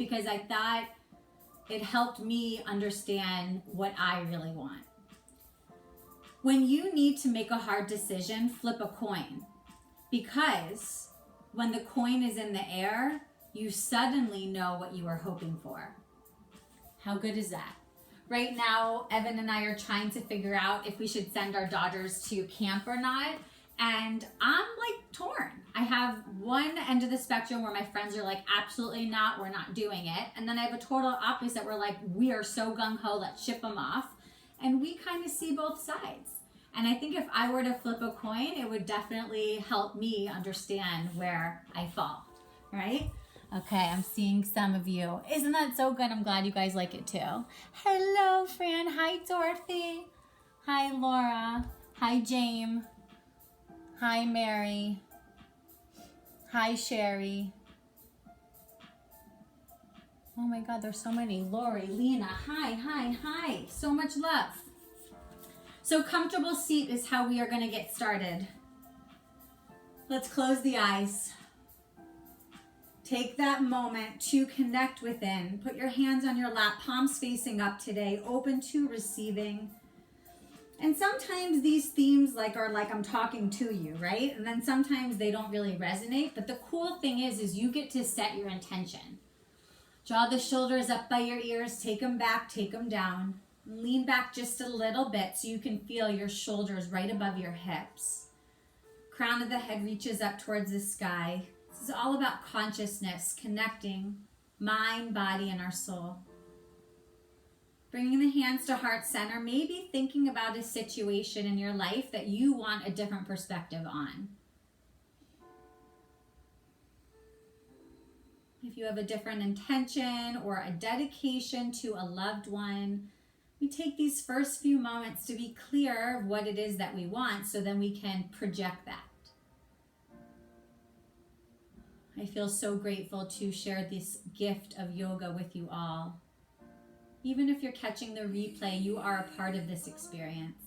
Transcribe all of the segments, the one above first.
because I thought it helped me understand what I really want. When you need to make a hard decision, flip a coin, because when the coin is in the air, you suddenly know what you were hoping for. How good is that? Right now, Evan and I are trying to figure out if we should send our daughters to camp or not. And I'm like torn. I have one end of the spectrum where my friends are like, absolutely not, we're not doing it. And then I have a total opposite where like, we are so gung-ho, let's ship them off. And we kind of see both sides. And I think if I were to flip a coin, it would definitely help me understand where I fall, right? Okay, I'm seeing some of you. Isn't that so good? I'm glad you guys like it too. Hello, Fran. Hi, Dorothy. Hi, Laura. Hi, James. Hi, Mary. Hi, Sherry. Oh my God, there's so many. Lori, Lena, hi. So much love. So comfortable seat is how we are going to get started. Let's close the eyes. Take that moment to connect within. Put your hands on your lap, palms facing up today, open to receiving. And sometimes these themes are like I'm talking to you, right? And then sometimes they don't really resonate. But the cool thing is you get to set your intention. Draw the shoulders up by your ears, take them back, take them down. Lean back just a little bit so you can feel your shoulders right above your hips. Crown of the head reaches up towards the sky. This is all about consciousness, connecting mind, body, and our soul. Bringing the hands to heart center, maybe thinking about a situation in your life that you want a different perspective on. If you have a different intention or a dedication to a loved one, we take these first few moments to be clear of what it is that we want so then we can project that. I feel so grateful to share this gift of yoga with you all. Even if you're catching the replay, you are a part of this experience.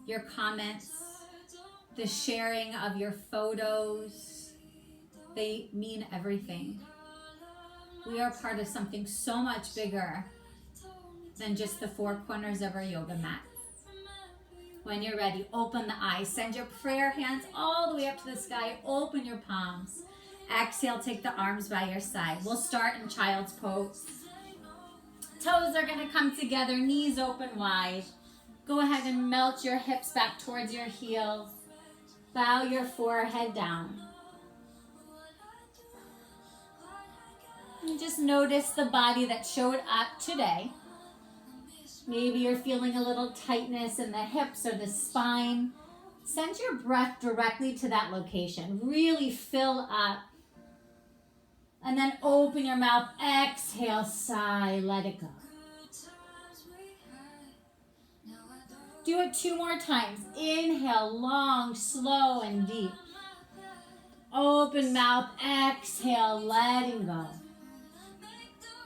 Your comments, the sharing of your photos, they mean everything. We are part of something so much bigger than just the four corners of our yoga mat. When you're ready, open the eyes. Send your prayer hands all the way up to the sky. Open your palms. Exhale, take the arms by your side. We'll start in child's pose. Toes are going to come together, knees open wide. Go ahead and melt your hips back towards your heels. Bow your forehead down. And just notice the body that showed up today. Maybe you're feeling a little tightness in the hips or the spine. Send your breath directly to that location. Really fill up. And then open your mouth. Exhale, sigh, let it go. Do it 2 more times. Inhale, long, slow, and deep. Open mouth. Exhale, letting go.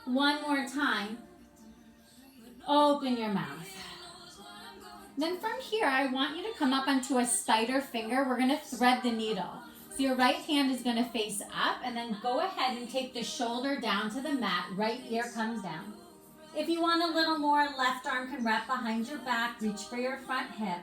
1 more time. Open your mouth. Then from here, I want you to come up onto a spider finger. We're going to thread the needle. So your right hand is going to face up, and then go ahead and take the shoulder down to the mat. Right ear comes down. If you want a little more, left arm can wrap behind your back. Reach for your front hip.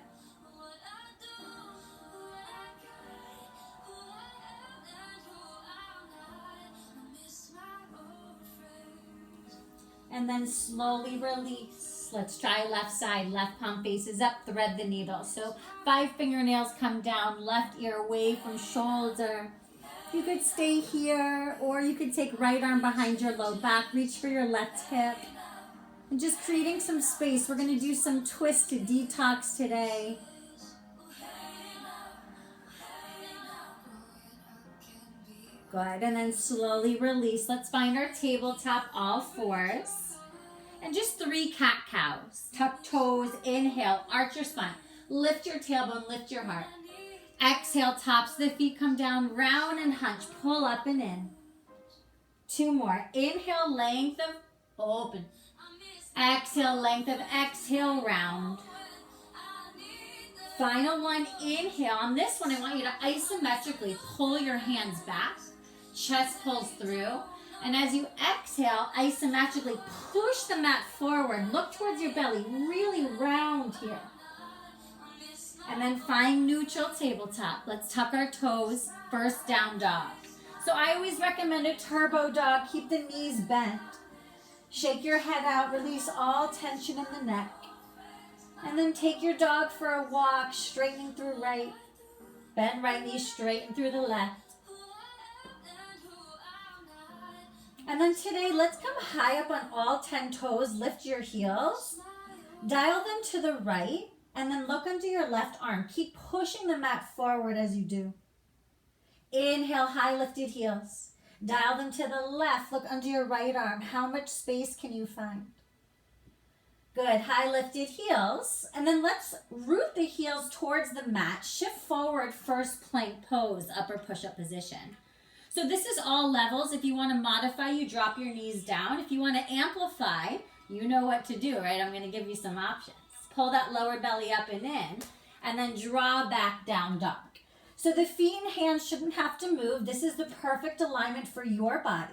And then slowly release. Let's try left side. Left palm faces up, thread the needle. So 5 fingernails come down, left ear away from shoulder. You could stay here, or you could take right arm behind your low back, reach for your left hip. And just creating some space. We're going to do some twist to detox today. Good, and then slowly release. Let's find our tabletop, all fours. And just 3 cat-cows. Tuck toes, inhale, arch your spine. Lift your tailbone, lift your heart. Exhale, tops of the feet come down, round and hunch. Pull up and in. 2 more. Inhale, length of open. Exhale, length of exhale, round. Final one, inhale. On this one, I want you to isometrically pull your hands back. Chest pulls through. And as you exhale, isometrically push the mat forward. Look towards your belly, really round here. And then find neutral tabletop. Let's tuck our toes, first down dog. So I always recommend a turbo dog. Keep the knees bent. Shake your head out, release all tension in the neck. And then take your dog for a walk, straightening through right. Bend right knee, straighten through the left. And then today, let's come high up on all 10 toes. Lift your heels. Dial them to the right. And then look under your left arm. Keep pushing the mat forward as you do. Inhale, high lifted heels. Dial them to the left. Look under your right arm. How much space can you find? Good. High lifted heels. And then let's root the heels towards the mat. Shift forward, first plank pose, upper push-up position. So this is all levels. If you want to modify, you drop your knees down. If you want to amplify, you know what to do, right? I'm going to give you some options. Pull that lower belly up and in, and then draw back down dog. So the feet and hands shouldn't have to move. This is the perfect alignment for your body.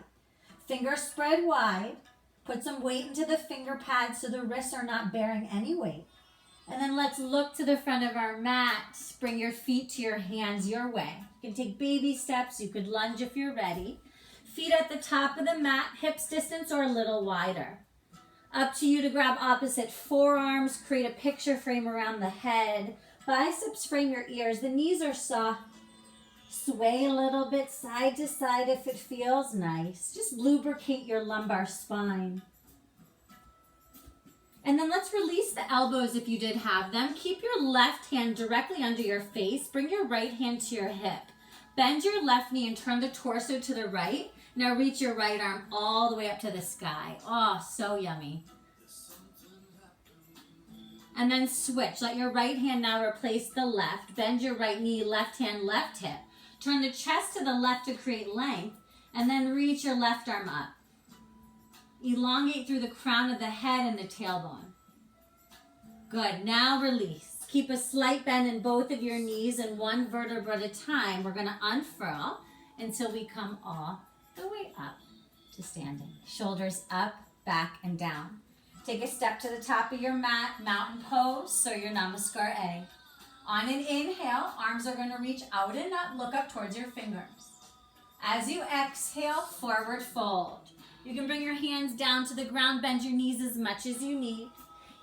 Fingers spread wide. Put some weight into the finger pads so the wrists are not bearing any weight. And then let's look to the front of our mat. Bring your feet to your hands your way. You can take baby steps. You could lunge if you're ready. Feet at the top of the mat, hips distance or a little wider. Up to you to grab opposite forearms. Create a picture frame around the head. Biceps frame your ears. The knees are soft. Sway a little bit side to side if it feels nice. Just lubricate your lumbar spine. And then let's release the elbows if you did have them. Keep your left hand directly under your face. Bring your right hand to your hip. Bend your left knee and turn the torso to the right. Now reach your right arm all the way up to the sky. Oh, so yummy. And then switch. Let your right hand now replace the left. Bend your right knee, left hand, left hip. Turn the chest to the left to create length. And then reach your left arm up. Elongate through the crown of the head and the tailbone. Good. Now release. Keep a slight bend in both of your knees and one vertebra at a time. We're going to unfurl until we come all the way up to standing. Shoulders up, back, and down. Take a step to the top of your mat, mountain pose, so your Namaskar A. On an inhale, arms are going to reach out and up. Look up towards your fingers. As you exhale, forward fold. You can bring your hands down to the ground, bend your knees as much as you need.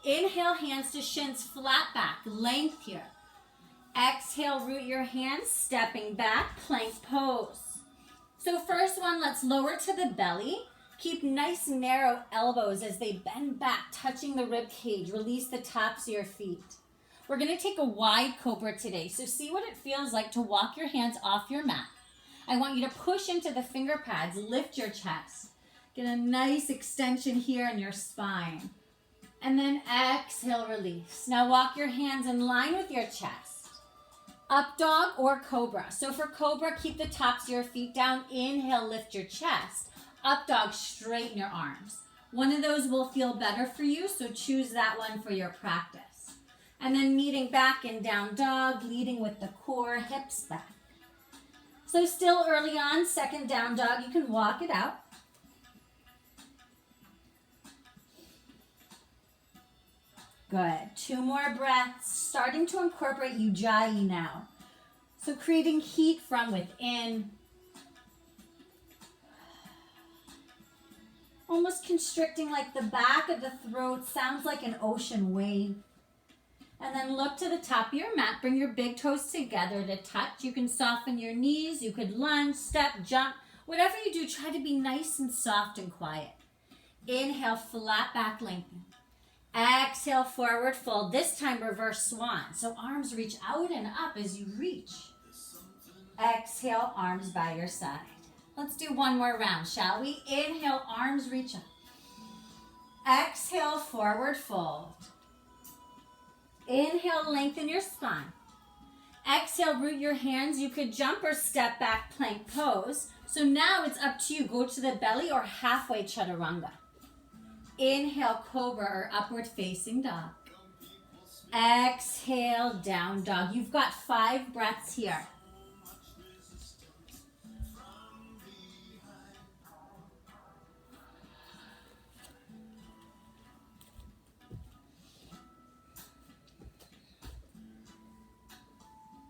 Inhale, hands to shins, flat back, length here. Exhale, root your hands, stepping back, plank pose. So first one, let's lower to the belly. Keep nice narrow elbows as they bend back, touching the rib cage. Release the tops of your feet. We're going to take a wide cobra today. So see what it feels like to walk your hands off your mat. I want you to push into the finger pads, lift your chest. Get a nice extension here in your spine. And then exhale, release. Now walk your hands in line with your chest. Up dog or cobra. So for cobra, keep the tops of your feet down. Inhale, lift your chest. Up dog, straighten your arms. One of those will feel better for you, so choose that one for your practice. And then meeting back in down dog, leading with the core, hips back. So still early on, second down dog, you can walk it out. Good. 2 more breaths. Starting to incorporate Ujjayi now. So creating heat from within. Almost constricting like the back of the throat. Sounds like an ocean wave. And then look to the top of your mat. Bring your big toes together to touch. You can soften your knees. You could lunge, step, jump. Whatever you do, try to be nice and soft and quiet. Inhale, flat back, lengthen. Exhale, forward fold. This time, reverse swan. So arms reach out and up as you reach. Exhale, arms by your side. Let's do one more round, shall we? Inhale, arms reach up. Exhale, forward fold. Inhale, lengthen your spine. Exhale, root your hands. You could jump or step back, plank pose. So now it's up to you. Go to the belly or halfway chaturanga. Inhale, cobra or upward facing dog. Exhale, down dog. You've got 5 breaths here.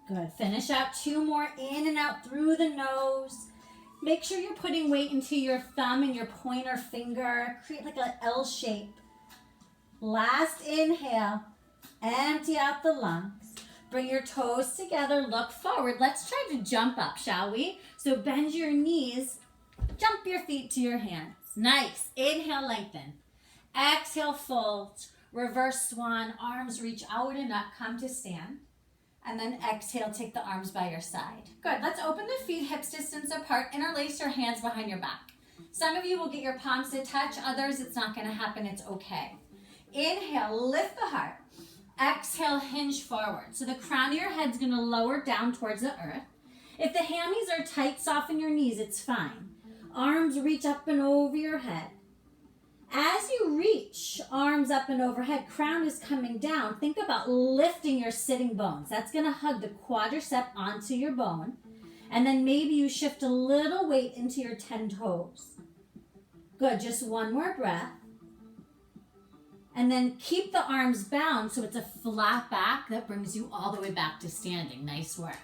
Good. Finish out 2 more, in and out through the nose. Make sure you're putting weight into your thumb and your pointer finger. Create like an L shape. Last inhale. Empty out the lungs. Bring your toes together. Look forward. Let's try to jump up, shall we? So bend your knees. Jump your feet to your hands. Nice. Inhale, lengthen. Exhale, fold. Reverse swan. Arms reach out and up. Come to stand. And then exhale, take the arms by your side. Good. Let's open the feet hips distance apart. Interlace your hands behind your back. Some of you will get your palms to touch. Others, it's not going to happen. It's okay. Inhale, lift the heart. Exhale, hinge forward. So the crown of your head's going to lower down towards the earth. If the hammies are tight, soften your knees. It's fine. Arms reach up and over your head. As you reach arms up and overhead, crown is coming down. Think about lifting your sitting bones. That's going to hug the quadricep onto your bone. And then maybe you shift a little weight into your 10 toes. Good. Just one more breath. And then keep the arms bound so it's a flat back that brings you all the way back to standing. Nice work.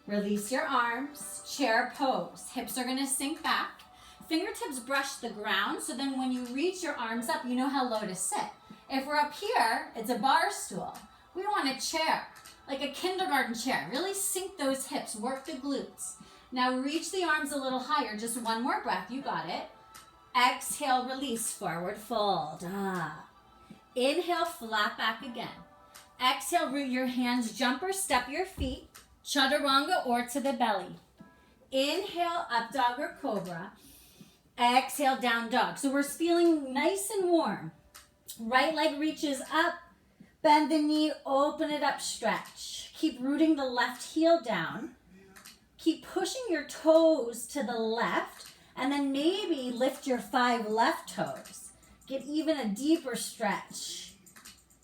Release your arms. Chair pose. Hips are going to sink back. Fingertips brush the ground, so then when you reach your arms up, you know how low to sit. If we're up here, it's a bar stool. We want a chair, like a kindergarten chair. Really sink those hips, work the glutes. Now reach the arms a little higher. Just one more breath, you got it. Exhale, release, forward fold. Inhale, flat back again. Exhale, root your hands, jump or step your feet, chaturanga or to the belly. Inhale, up dog or cobra. Exhale, down dog. So we're feeling nice and warm. Right leg reaches up. Bend the knee, open it up, stretch. Keep rooting the left heel down. Keep pushing your toes to the left. And then maybe lift your 5 left toes. Get even a deeper stretch.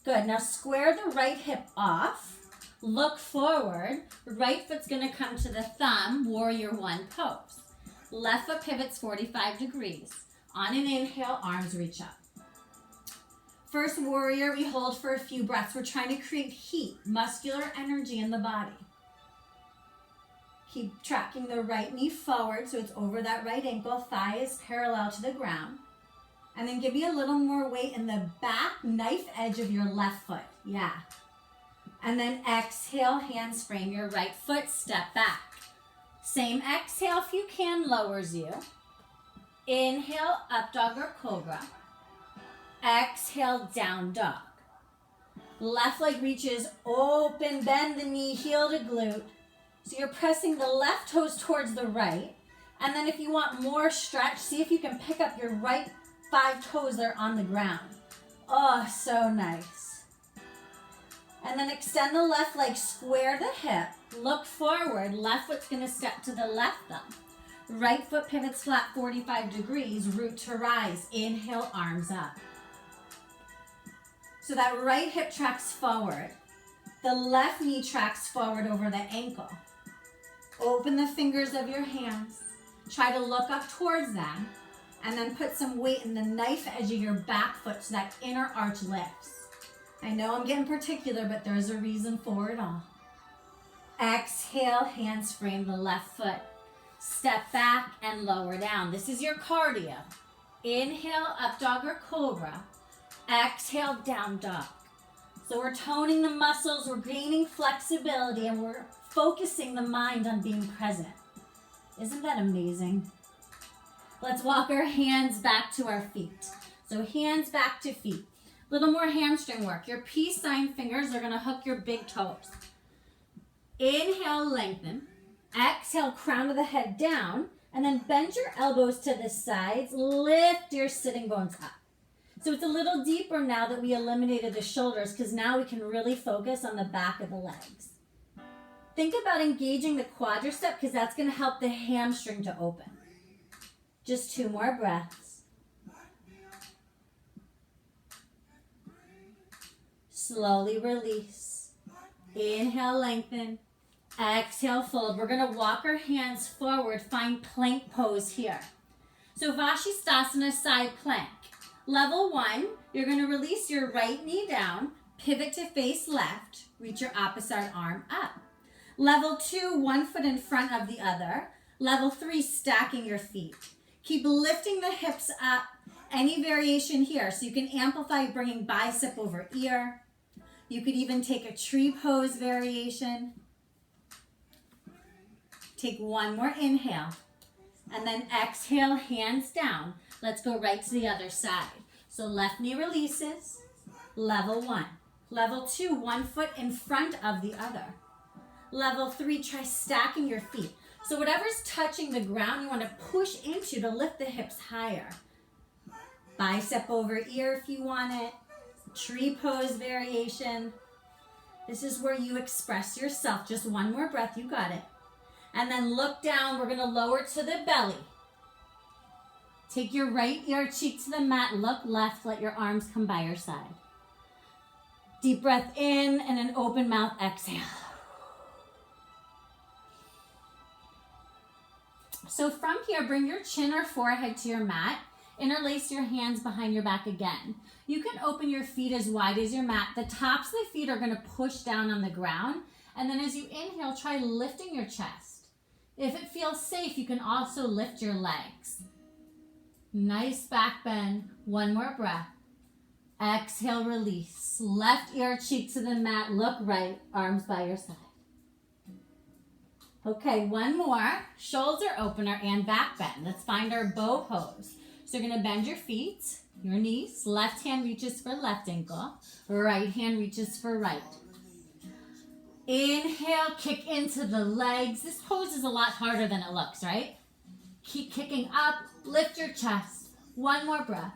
Good. Now square the right hip off. Look forward. Right foot's going to come to the thumb, warrior 1 pose. Left foot pivots 45 degrees. On an inhale, arms reach up. First warrior, we hold for a few breaths. We're trying to create heat, muscular energy in the body. Keep tracking the right knee forward so it's over that right ankle. Thigh is parallel to the ground. And then give me a little more weight in the back knife edge of your left foot. Yeah. And then exhale, hands frame your right foot, step back. Same exhale if you can, lowers you. Inhale, up dog or cobra. Exhale, down dog. Left leg reaches open, bend the knee, heel to glute. So you're pressing the left toes towards the right. And then if you want more stretch, see if you can pick up your right 5 toes that are on the ground. Oh, so nice. And then extend the left leg, square the hip, look forward. Left foot's going to step to the left thumb. Right foot pivots flat 45 degrees, root to rise. Inhale, arms up. So that right hip tracks forward. The left knee tracks forward over the ankle. Open the fingers of your hands. Try to look up towards them. And then put some weight in the knife edge of your back foot so that inner arch lifts. I know I'm getting particular, but there's a reason for it all. Exhale, hands frame the left foot. Step back and lower down. This is your cardio. Inhale, up dog or cobra. Exhale, down dog. So we're toning the muscles, we're gaining flexibility, and we're focusing the mind on being present. Isn't that amazing? Let's walk our hands back to our feet. So hands back to feet. Little more hamstring work. Your peace sign fingers are going to hook your big toes. Inhale, lengthen. Exhale, crown of the head down. And then bend your elbows to the sides. Lift your sitting bones up. So it's a little deeper now that we eliminated the shoulders because now we can really focus on the back of the legs. Think about engaging the quadricep because that's going to help the hamstring to open. Just 2 more breaths. Slowly release. Inhale, lengthen. Exhale, fold. We're going to walk our hands forward. Find plank pose here. So Vashisthasana, side plank. Level 1, you're going to release your right knee down, pivot to face left, reach your opposite arm up. Level 2, one foot in front of the other. Level 3, stacking your feet. Keep lifting the hips up. Any variation here. So you can amplify bringing bicep over ear. You could even take a tree pose variation. Take one more inhale. And then exhale, hands down. Let's go right to the other side. So left knee releases. Level 1. Level 2, one foot in front of the other. Level 3, try stacking your feet. So whatever's touching the ground, you want to push into to lift the hips higher. Bicep over ear if you want it. Tree pose variation. This is where you express yourself. Just one more breath, you got it. And then look down, we're gonna lower to the belly. Take your right ear cheek to the mat, look left, let your arms come by your side. Deep breath in and an open mouth exhale. So from here, bring your chin or forehead to your mat. Interlace your hands behind your back again. You can open your feet as wide as your mat. The tops of the feet are gonna push down on the ground. And then as you inhale, try lifting your chest. If it feels safe, you can also lift your legs. Nice back bend. One more breath. Exhale, release. Left ear cheek to the mat. Look right. Arms by your side. Okay, one more. Shoulder opener and back bend. Let's find our bow pose. So you're going to bend your feet, your knees. Left hand reaches for left ankle. Right hand reaches for right. Inhale, kick into the legs. This pose is a lot harder than it looks, right? Keep kicking up, lift your chest. One more breath.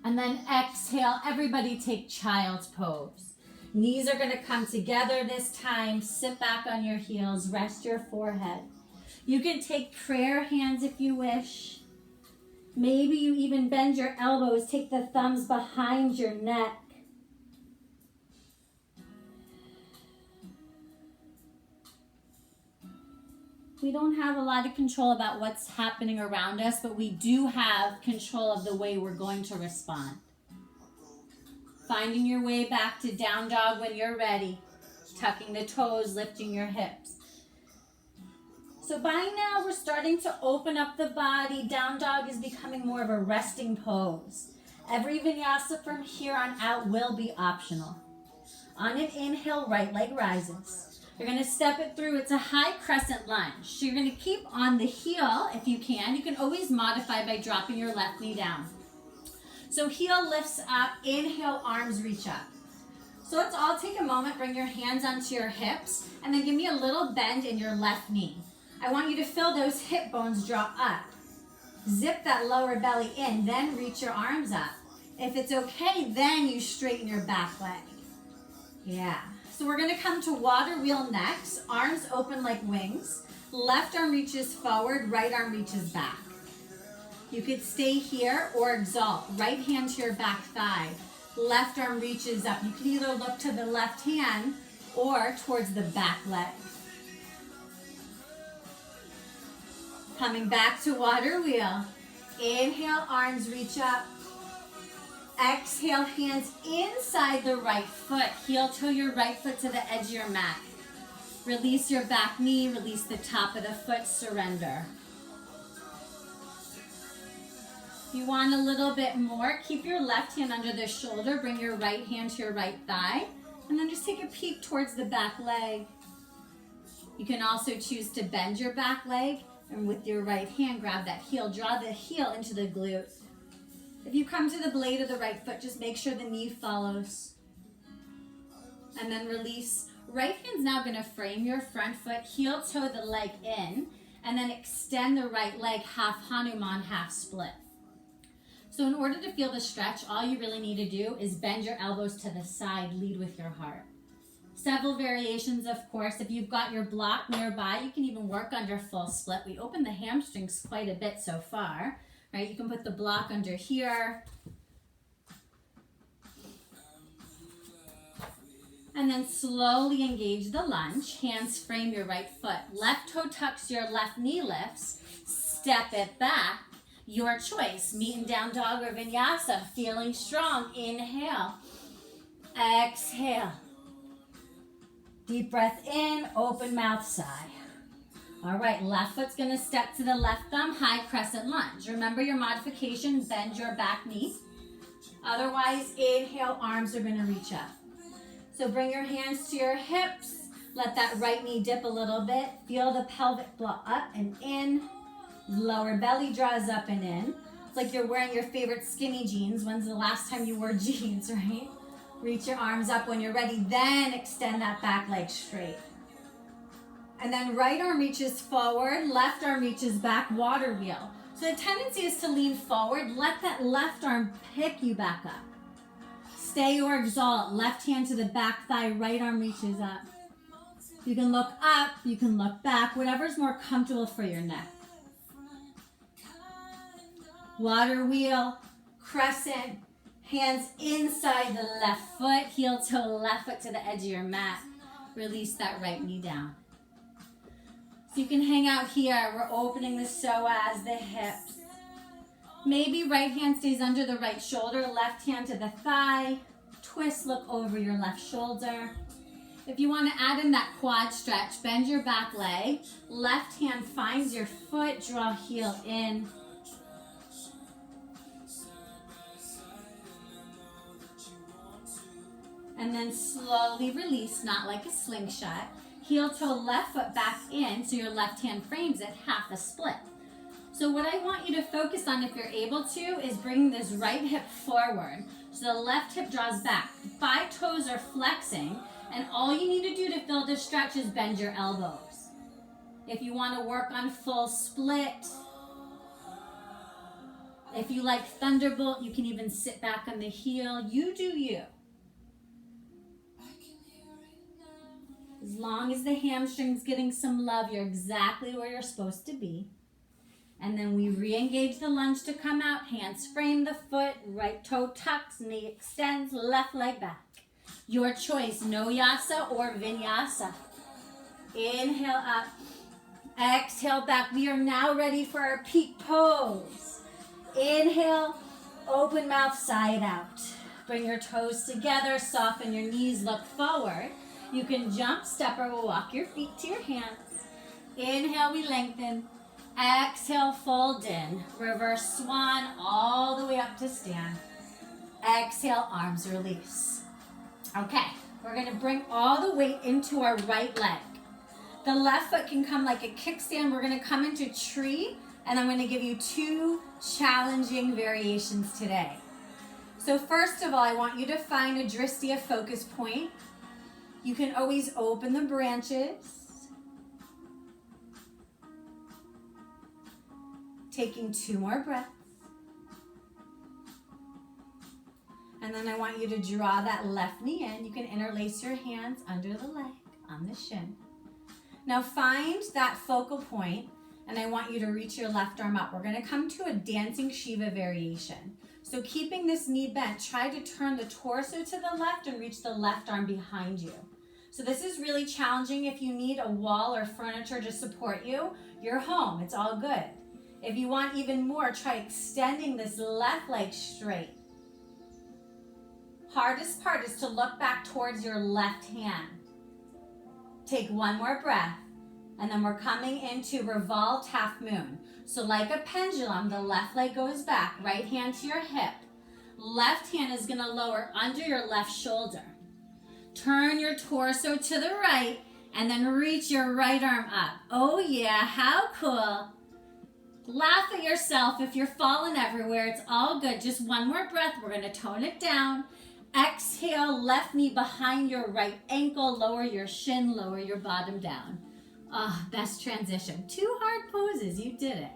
And then exhale, everybody take child's pose. Knees are gonna come together this time. Sit back on your heels, rest your forehead. You can take prayer hands if you wish. Maybe you even bend your elbows, take the thumbs behind your neck. We don't have a lot of control about what's happening around us, but we do have control of the way we're going to respond. Finding your way back to down dog when you're ready. Tucking the toes, lifting your hips. So by now we're starting to open up the body. Down dog is becoming more of a resting pose. Every vinyasa from here on out will be optional. On an inhale, right leg rises. You're going to step it through. It's a high crescent lunge. So you're going to keep on the heel if you can. You can always modify by dropping your left knee down. So heel lifts up. Inhale, arms reach up. So let's all take a moment. Bring your hands onto your hips. And then give me a little bend in your left knee. I want you to feel those hip bones draw up. Zip that lower belly in. Then reach your arms up. If it's okay, then you straighten your back leg. Yeah. So we're going to come to water wheel next. Arms open like wings. Left arm reaches forward, right arm reaches back. You could stay here or exalt. Right hand to your back thigh. Left arm reaches up. You can either look to the left hand or towards the back leg. Coming back to water wheel. Inhale, arms reach up. Exhale, hands inside the right foot. Heel toe your right foot to the edge of your mat. Release your back knee, release the top of the foot, surrender. If you want a little bit more, keep your left hand under the shoulder, bring your right hand to your right thigh, and then just take a peek towards the back leg. You can also choose to bend your back leg, and with your right hand, grab that heel. Draw the heel into the glute. If you come to the blade of the right foot, just make sure the knee follows. And then release. Right hand's now going to frame your front foot, heel toe the leg in, and then extend the right leg, half Hanuman, half split. So in order to feel the stretch, all you really need to do is bend your elbows to the side, lead with your heart. Several variations, of course. If you've got your block nearby, you can even work under full split. We opened the hamstrings quite a bit so far. Right, you can put the block under here. And then slowly engage the lunge. Hands frame your right foot. Left toe tucks, your left knee lifts. Step it back. Your choice. Meet in down dog or vinyasa. Feeling strong. Inhale. Exhale. Deep breath in, open mouth, sigh. All right, left foot's gonna step to the left thumb, high crescent lunge. Remember your modification, bend your back knee. Otherwise, inhale, arms are gonna reach up. So bring your hands to your hips. Let that right knee dip a little bit. Feel the pelvic blow up and in. Lower belly draws up and in. It's like you're wearing your favorite skinny jeans. When's the last time you wore jeans, right? Reach your arms up when you're ready. Then extend that back leg straight. And then right arm reaches forward, left arm reaches back, water wheel. So the tendency is to lean forward. Let that left arm pick you back up. Stay or exalt. Left hand to the back thigh, right arm reaches up. You can look up, you can look back, whatever's more comfortable for your neck. Water wheel, crescent, hands inside the left foot, heel toe, left foot to the edge of your mat. Release that right knee down. So you can hang out here. We're opening the psoas, the hips. Maybe right hand stays under the right shoulder, left hand to the thigh. Twist, look over your left shoulder. If you want to add in that quad stretch, bend your back leg. Left hand finds your foot, draw heel in. And then slowly release, not like a slingshot. Heel toe, left foot back in, so your left hand frames it, half a split. So what I want you to focus on, if you're able to, is bringing this right hip forward. So the left hip draws back. 5 toes are flexing, and all you need to do to feel this stretch is bend your elbows. If you want to work on full split, if you like thunderbolt, you can even sit back on the heel. You do you. As long as the hamstring's getting some love, you're exactly where you're supposed to be. And then we re-engage the lunge to come out. Hands frame the foot, right toe tucks, knee extends, left leg back. Your choice, no yasa or vinyasa. Inhale up, exhale back. We are now ready for our peak pose. Inhale, open mouth, side out. Bring your toes together, soften your knees, look forward. You can jump, step, or walk your feet to your hands. Inhale, we lengthen. Exhale, fold in. Reverse swan all the way up to stand. Exhale, arms release. Okay, we're gonna bring all the weight into our right leg. The left foot can come like a kickstand. We're gonna come into tree, and I'm gonna give you 2 challenging variations today. So first of all, I want you to find a Dristia focus point. You can always open the branches. Taking 2 more breaths. And then I want you to draw that left knee in. You can interlace your hands under the leg, on the shin. Now find that focal point, and I want you to reach your left arm up. We're gonna come to a dancing Shiva variation. So keeping this knee bent, try to turn the torso to the left and reach the left arm behind you. So this is really challenging. If you need a wall or furniture to support you, you're home, it's all good. If you want even more, try extending this left leg straight. Hardest part is to look back towards your left hand. Take 1 more breath, and then we're coming into revolved half moon. So like a pendulum, the left leg goes back, right hand to your hip. Left hand is gonna lower under your left shoulder. Turn your torso to the right, and then reach your right arm up. Oh yeah, how cool. Laugh at yourself if you're falling everywhere. It's all good. Just 1 more breath. We're gonna tone it down. Exhale, left knee behind your right ankle. Lower your shin, lower your bottom down. Ah, best transition. 2 hard poses, you did it.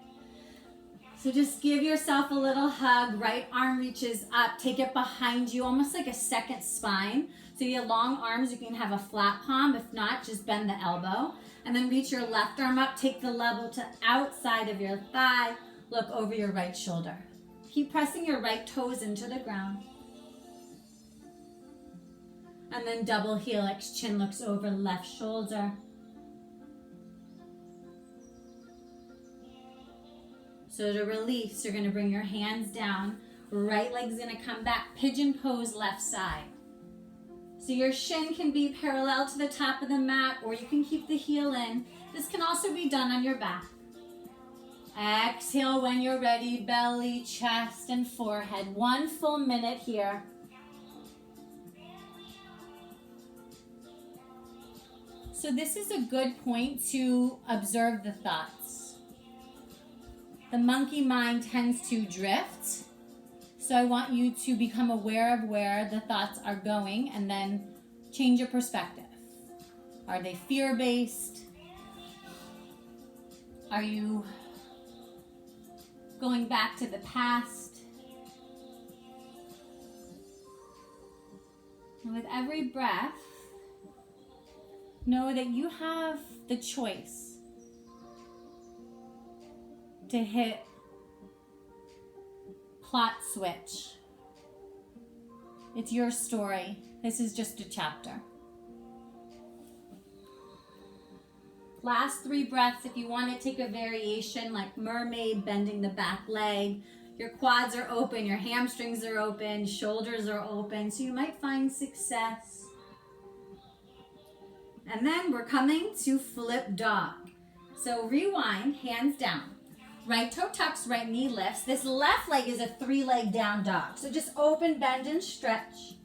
So just give yourself a little hug. Right arm reaches up. Take it behind you, almost like a second spine. So you have long arms, you can have a flat palm. If not, just bend the elbow. And then reach your left arm up. Take the level to outside of your thigh. Look over your right shoulder. Keep pressing your right toes into the ground. And then double helix, chin looks over left shoulder. So to release, you're gonna bring your hands down. Right leg's gonna come back. Pigeon pose, left side. So your shin can be parallel to the top of the mat, or you can keep the heel in. This can also be done on your back. Exhale when you're ready, belly, chest, and forehead. 1 full minute here. So this is a good point to observe the thoughts. The monkey mind tends to drift. So I want you to become aware of where the thoughts are going and then change your perspective. Are they fear-based? Are you going back to the past? And with every breath, know that you have the choice to hit plot switch. It's your story. This is just a chapter. Last 3 breaths. If you want to take a variation like mermaid, bending the back leg. Your quads are open, your hamstrings are open, shoulders are open, so you might find success. And then we're coming to flip dog. So rewind, hands down. Right toe tucks, right knee lifts. This left leg is a 3-leg down dog. So just open, bend, and stretch.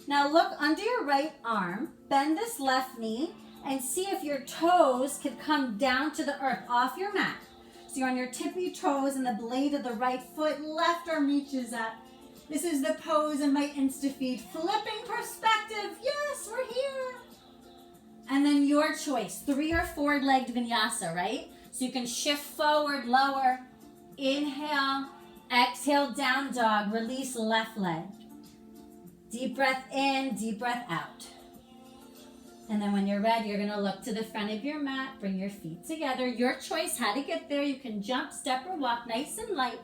Now look under your right arm, bend this left knee, and see if your toes could come down to the earth off your mat. So you're on your tippy toes and the blade of the right foot, left arm reaches up. This is the pose in my Insta-feed. Flipping perspective. Yes, we're here. And then your choice, 3 or 4-legged vinyasa, right? So you can shift forward, lower, inhale, exhale, down dog, release left leg. Deep breath in, deep breath out. And then when you're ready, you're gonna look to the front of your mat, bring your feet together. Your choice how to get there. You can jump, step, or walk, nice and light.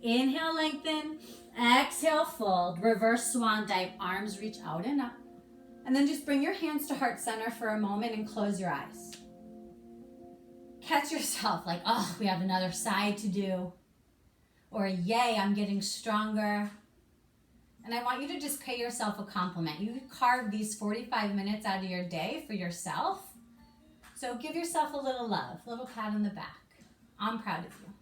Inhale, lengthen, exhale, fold, reverse swan dive, arms reach out and up. And then just bring your hands to heart center for a moment and close your eyes. Catch yourself like, oh, we have another side to do. Or yay, I'm getting stronger. And I want you to just pay yourself a compliment. You carved these 45 minutes out of your day for yourself. So give yourself a little love, a little pat on the back. I'm proud of you.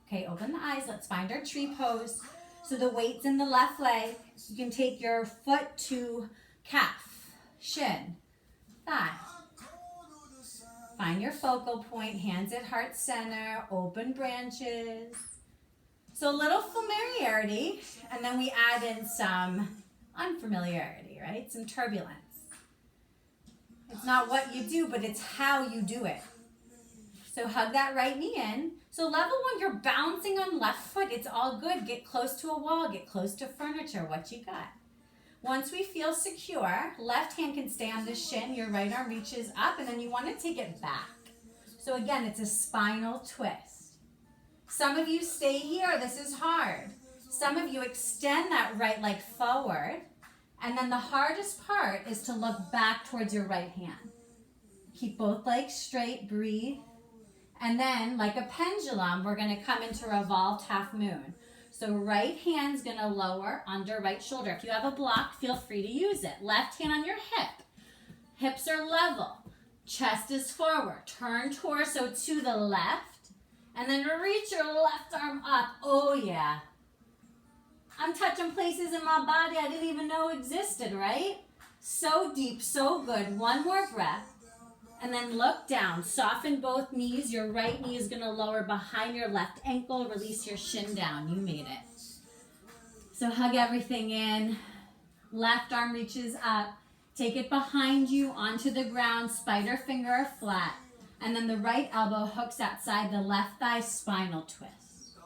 Okay, open the eyes. Let's find our tree pose. So the weight's in the left leg. You can take your foot to calf, shin, thigh. Find your focal point, hands at heart center, open branches. So a little familiarity, and then we add in some unfamiliarity, right? Some turbulence. It's not what you do, but it's how you do it. So hug that right knee in. So level 1, you're bouncing on left foot. It's all good. Get close to a wall, get close to furniture. What you got? Once we feel secure, left hand can stay on the shin, your right arm reaches up, and then you want to take it back. So again, it's a spinal twist. Some of you stay here, this is hard. Some of you extend that right leg forward, and then the hardest part is to look back towards your right hand. Keep both legs straight, breathe. And then, like a pendulum, we're going to come into revolved half moon. So right hand's going to lower under right shoulder. If you have a block, feel free to use it. Left hand on your hip. Hips are level. Chest is forward. Turn torso to the left. And then reach your left arm up. Oh, yeah. I'm touching places in my body I didn't even know existed, right? So deep, so good. One more breath. And then look down. Soften both knees. Your right knee is going to lower behind your left ankle. Release your shin down. You made it. So hug everything in. Left arm reaches up. Take it behind you onto the ground. Spider finger or flat. And then the right elbow hooks outside the left thigh, spinal twist.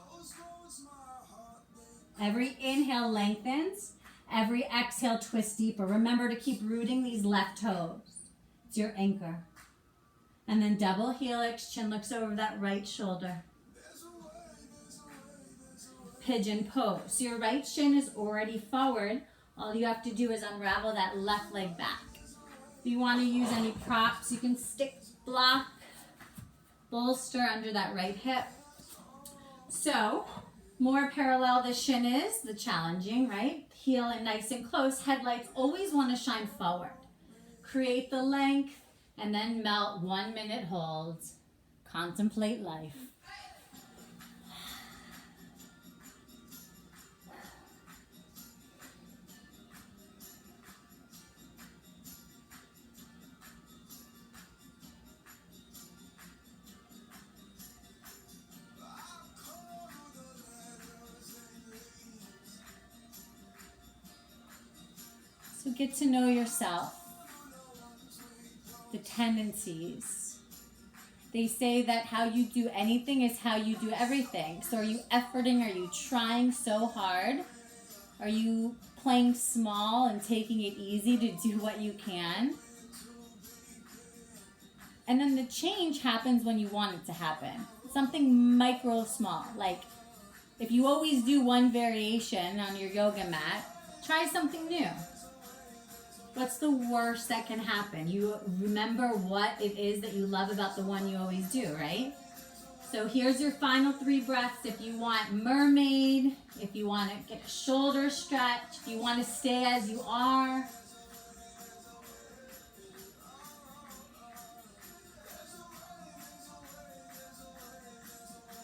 Every inhale lengthens. Every exhale twists deeper. Remember to keep rooting these left toes. It's your anchor. And then double helix, chin looks over that right shoulder. Pigeon pose. So your right shin is already forward. All you have to do is unravel that left leg back. If you want to use any props, you can stick, block, bolster under that right hip. So More parallel the shin is, the challenging, right? Heel in nice and close. Headlights always want to shine forward. Create the length and then melt. 1 minute holds. Contemplate life. So get to know yourself, the tendencies. They say that how you do anything is how you do everything. So are you efforting? Are you trying so hard? Are you playing small and taking it easy to do what you can? And then the change happens when you want it to happen. Something micro small. Like if you always do one variation on your yoga mat, try something new. What's the worst that can happen? You remember what it is that you love about the one you always do, right? So here's your final 3 breaths. If you want mermaid, if you want to get a shoulder stretch, if you want to stay as you are.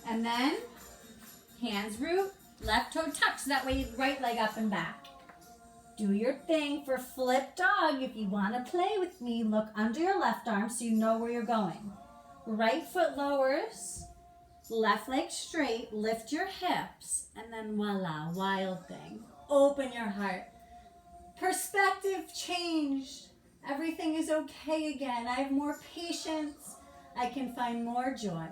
And then hands root, left toe touch. That way right leg up and back. Do your thing for flip dog. If you want to play with me, look under your left arm so you know where you're going. Right foot lowers, left leg straight, lift your hips, and then voila, wild thing. Open your heart. Perspective changed. Everything is okay again. I have more patience. I can find more joy.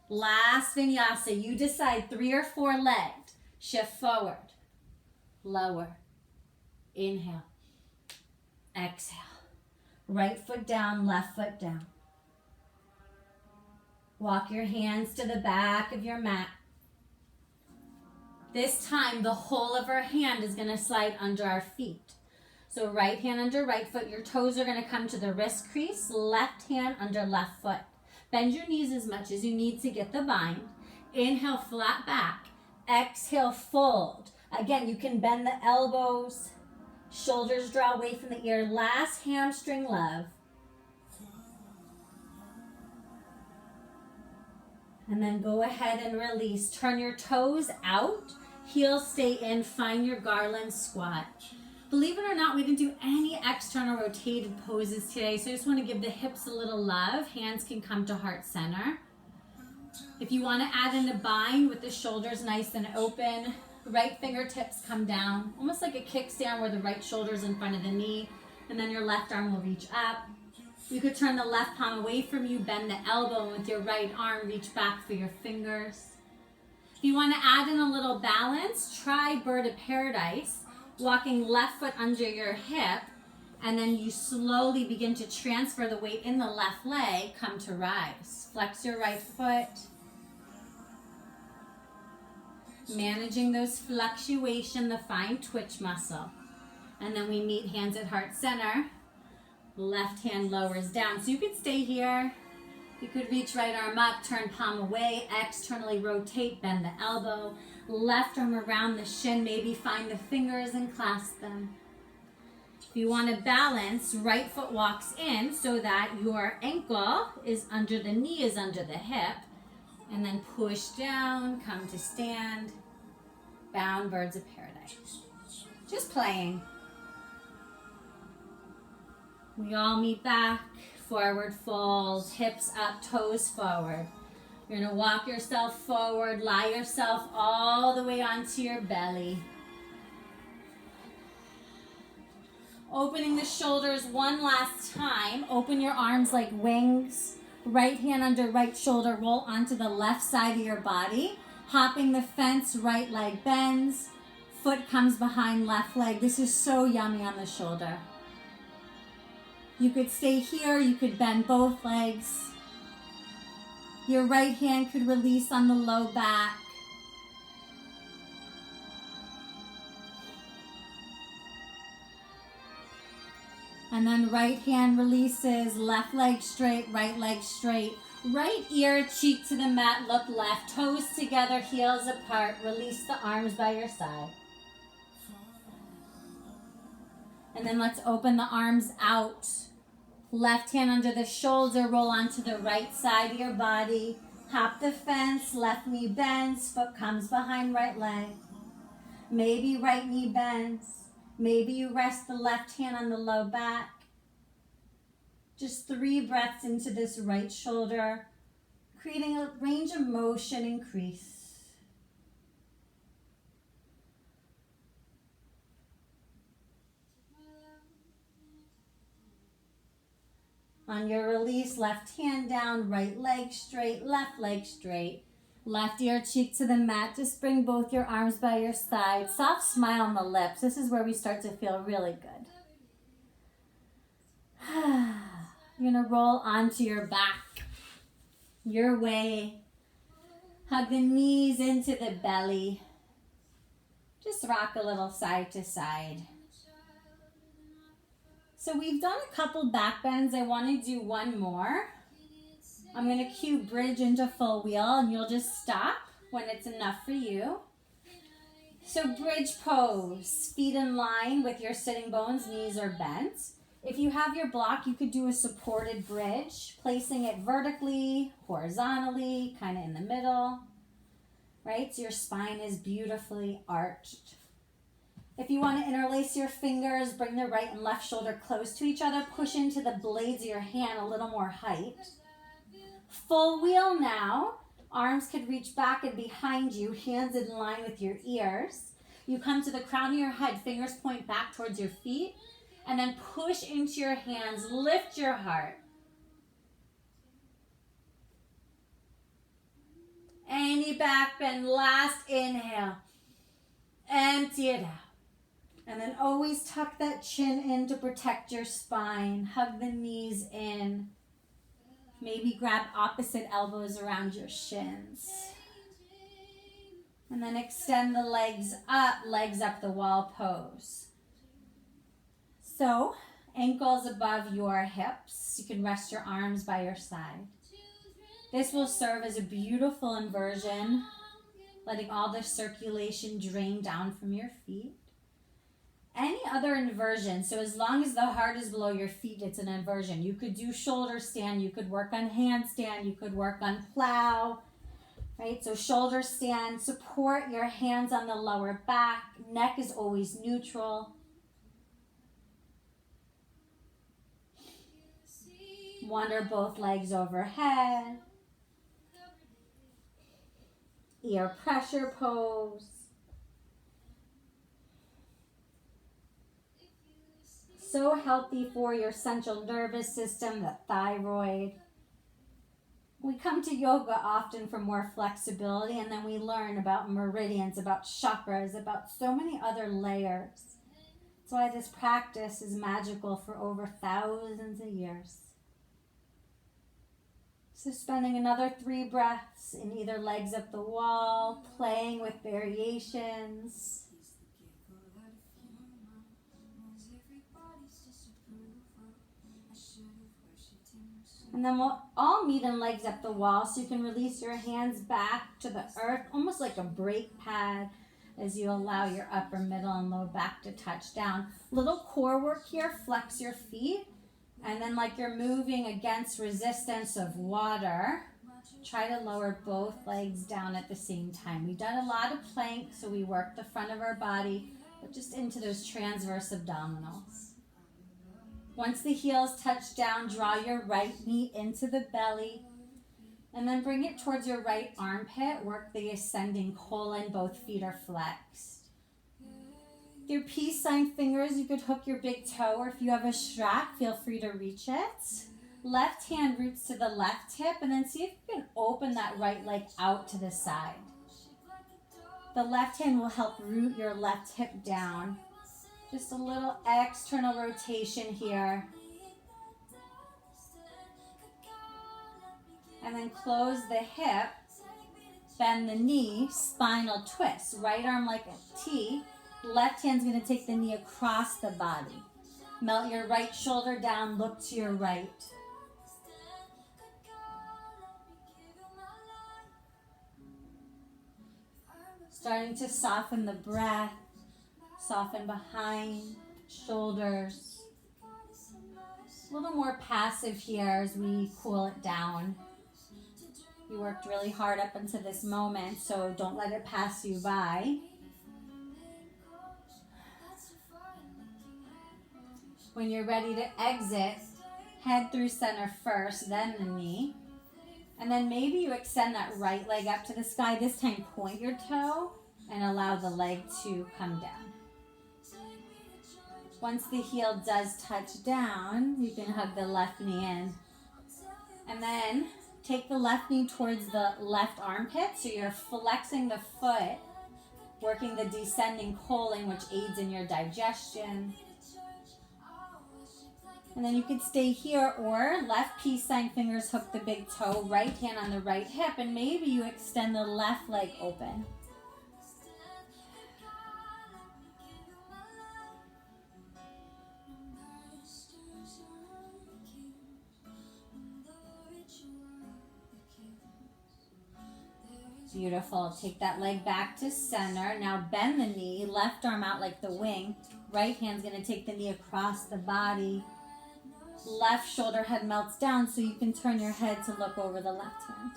Last vinyasa. You decide 3 or 4 legged. Shift forward, lower. Inhale, exhale, right foot down, left foot down. Walk your hands to the back of your mat. This time, the whole of our hand is going to slide under our feet. So right hand under right foot, your toes are going to come to the wrist crease, left hand under left foot. Bend your knees as much as you need to get the bind. Inhale, flat back. Exhale, fold. Again, you can bend the elbows. Shoulders draw away from the ear. Last hamstring love. And then go ahead and release. Turn your toes out. Heels stay in. Find your garland squat. Believe it or not, we didn't do any external rotated poses today. So I just want to give the hips a little love. Hands can come to heart center. If you want to add in a bind with the shoulders nice and open, right fingertips come down, almost like a kickstand where the right shoulder is in front of the knee, and then your left arm will reach up. You could turn the left palm away from you, bend the elbow, and with your right arm, reach back for your fingers. If you want to add in a little balance, try bird of paradise, walking left foot under your hip, and then you slowly begin to transfer the weight in the left leg, come to rise. Flex your right foot. Managing those fluctuation, the fine twitch muscle. And then we meet hands at heart center. Left hand lowers down. So you could stay here. You could reach right arm up, turn palm away, externally rotate, bend the elbow. Left arm around the shin, maybe find the fingers and clasp them. If you want to balance, right foot walks in so that your ankle is under the knee, is under the hip. And then push down, come to stand. Bound birds of paradise. Just playing. We all meet back. Forward fold, hips up, toes forward. You're going to walk yourself forward, lie yourself all the way onto your belly. Opening the shoulders one last time. Open your arms like wings. Right hand under right shoulder, roll onto the left side of your body. Hopping the fence, right leg bends. Foot comes behind left leg. This is so yummy on the shoulder. You could stay here, you could bend both legs. Your right hand could release on the low back. And then right hand releases, left leg straight, right leg straight. Right ear, cheek to the mat, look left, toes together, heels apart. Release the arms by your side. And then let's open the arms out. Left hand under the shoulder, roll onto the right side of your body. Hop the fence, left knee bends, foot comes behind right leg. Maybe right knee bends. Maybe you rest the left hand on the low back. Just 3 breaths into this right shoulder, creating a range of motion increase. On your release, left hand down, right leg straight, left leg straight. Left ear, cheek to the mat. Just bring both your arms by your side. Soft smile on the lips. This is where we start to feel really good. You're going to roll onto your back, your way. Hug the knees into the belly. Just rock a little side to side. So we've done a couple back bends. I want to do one more. I'm going to cue bridge into full wheel, and you'll just stop when it's enough for you. So bridge pose, feet in line with your sitting bones, knees are bent. If you have your block, you could do a supported bridge, placing it vertically, horizontally, kind of in the middle, right? So your spine is beautifully arched. If you want to interlace your fingers, bring the right and left shoulder close to each other, push into the blades of your hand a little more height. Full wheel now. Arms could reach back and behind you, hands in line with your ears. You come to the crown of your head, fingers point back towards your feet, and then push into your hands, lift your heart. Any back bend, last inhale. Empty it out. And then always tuck that chin in to protect your spine. Hug the knees in. Maybe grab opposite elbows around your shins. And then extend the legs up the wall pose. So, ankles above your hips. You can rest your arms by your side. This will serve as a beautiful inversion, letting all the circulation drain down from your feet. Any other inversion, so as long as the heart is below your feet, it's an inversion. You could do shoulder stand, you could work on handstand, you could work on plow, right? So shoulder stand, support your hands on the lower back, neck is always neutral. Wander both legs overhead. Ear pressure pose. So healthy for your central nervous system, the thyroid. We come to yoga often for more flexibility, and then we learn about meridians, about chakras, about so many other layers. That's why this practice is magical for over thousands of years. So spending another 3 breaths in either legs up the wall, playing with variations. And then we'll all meet in legs up the wall, so you can release your hands back to the earth, almost like a brake pad, as you allow your upper, middle, and low back to touch down. Little core work here, flex your feet, and then like you're moving against resistance of water, try to lower both legs down at the same time. We've done a lot of plank, so we work the front of our body, but just into those transverse abdominals. Once the heels touch down, draw your right knee into the belly, and then bring it towards your right armpit. Work the ascending colon, both feet are flexed. With your peace sign fingers, you could hook your big toe, or if you have a strap, feel free to reach it. Left hand roots to the left hip, and then see if you can open that right leg out to the side. The left hand will help root your left hip down. Just a little external rotation here. And then close the hip, bend the knee, spinal twist. Right arm like a T. Left hand's going to take the knee across the body. Melt your right shoulder down, look to your right. Starting to soften the breath, soften behind, shoulders. A little more passive here as we cool it down. You worked really hard up until this moment, so don't let it pass you by. When you're ready to exit, head through center first, then the knee. And then maybe you extend that right leg up to the sky. This time point your toe and allow the leg to come down. Once the heel does touch down, you can hug the left knee in. And then take the left knee towards the left armpit. So you're flexing the foot, working the descending colon, which aids in your digestion. And then you could stay here, or left peace sign fingers hook the big toe, right hand on the right hip, and maybe you extend the left leg open. Beautiful. Take that leg back to center. Now bend the knee, left arm out like the wing. Right hand's going to take the knee across the body. Left shoulder head melts down so you can turn your head to look over the left hand.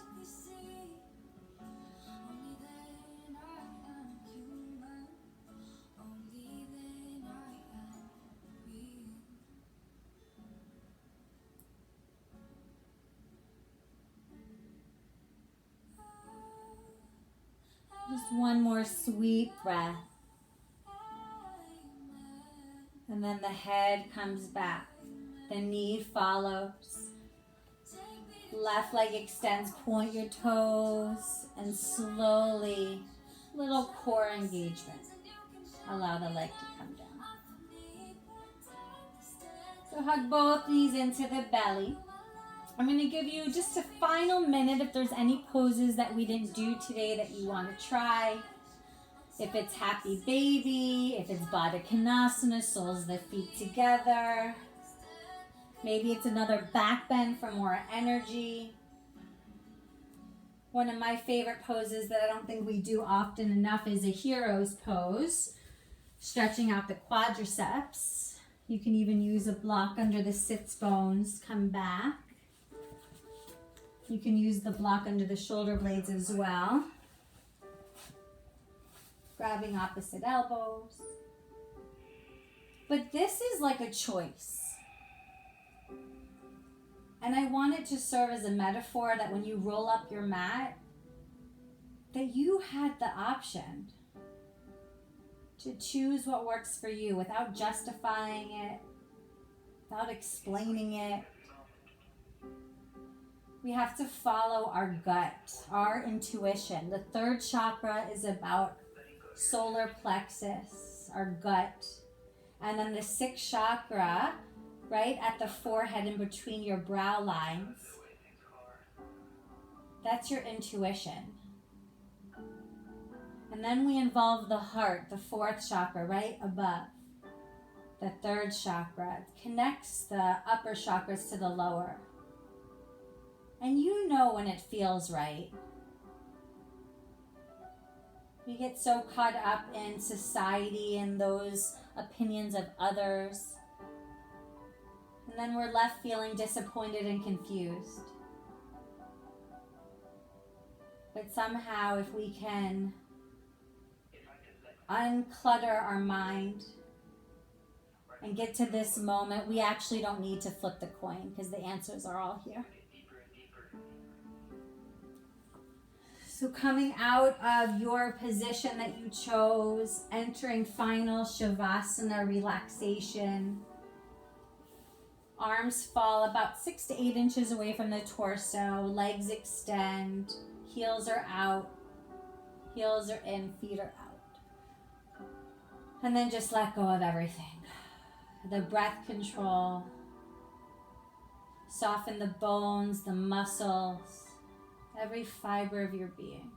Just one more sweet breath. And then the head comes back. The knee follows. Left leg extends, point your toes, and slowly, little core engagement. Allow the leg to come down. So hug both knees into the belly. I'm going to give you just a final minute if there's any poses that we didn't do today that you want to try. If it's happy baby, if it's Baddha Konasana, soles of the feet together. Maybe it's another back bend for more energy. One of my favorite poses that I don't think we do often enough is a hero's pose. Stretching out the quadriceps. You can even use a block under the sits bones, come back. You can use the block under the shoulder blades as well. Grabbing opposite elbows. But this is like a choice. And I want it to serve as a metaphor that when you roll up your mat, that you had the option to choose what works for you without justifying it, without explaining it. We have to follow our gut, our intuition. The third chakra is about solar plexus, our gut. And then the sixth chakra, right at the forehead in between your brow lines, that's your intuition. And then we involve the heart, the fourth chakra, right above. The third chakra connects the upper chakras to the lower. And you know when it feels right. We get so caught up in society and those opinions of others. And then we're left feeling disappointed and confused. But somehow if we can unclutter our mind and get to this moment, we actually don't need to flip the coin because the answers are all here. So coming out of your position that you chose, entering final Shavasana relaxation. Arms fall about 6 to 8 inches away from the torso. Legs extend. Heels are out. Heels are in. Feet are out. And then just let go of everything. The breath control. Soften the bones, the muscles. Every fiber of your being.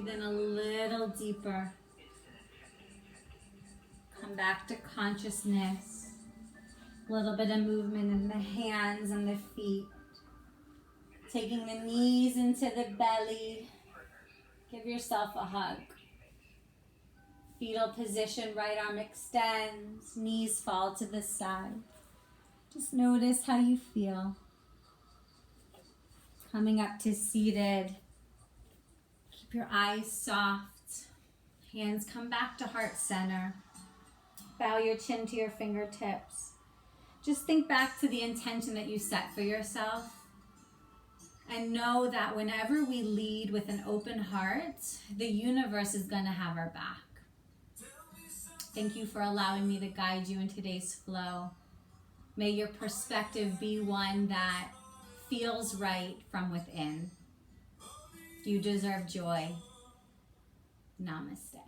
Breathe in a little deeper. Come back to consciousness. A little bit of movement in the hands and the feet. Taking the knees into the belly. Give yourself a hug. Fetal position, right arm extends, knees fall to the side. Just notice how you feel. Coming up to seated. Keep your eyes soft. Hands come back to heart center. Bow your chin to your fingertips. Just think back to the intention that you set for yourself. And know that whenever we lead with an open heart, the universe is going to have our back. Thank you for allowing me to guide you in today's flow. May your perspective be one that feels right from within. You deserve joy. Namaste.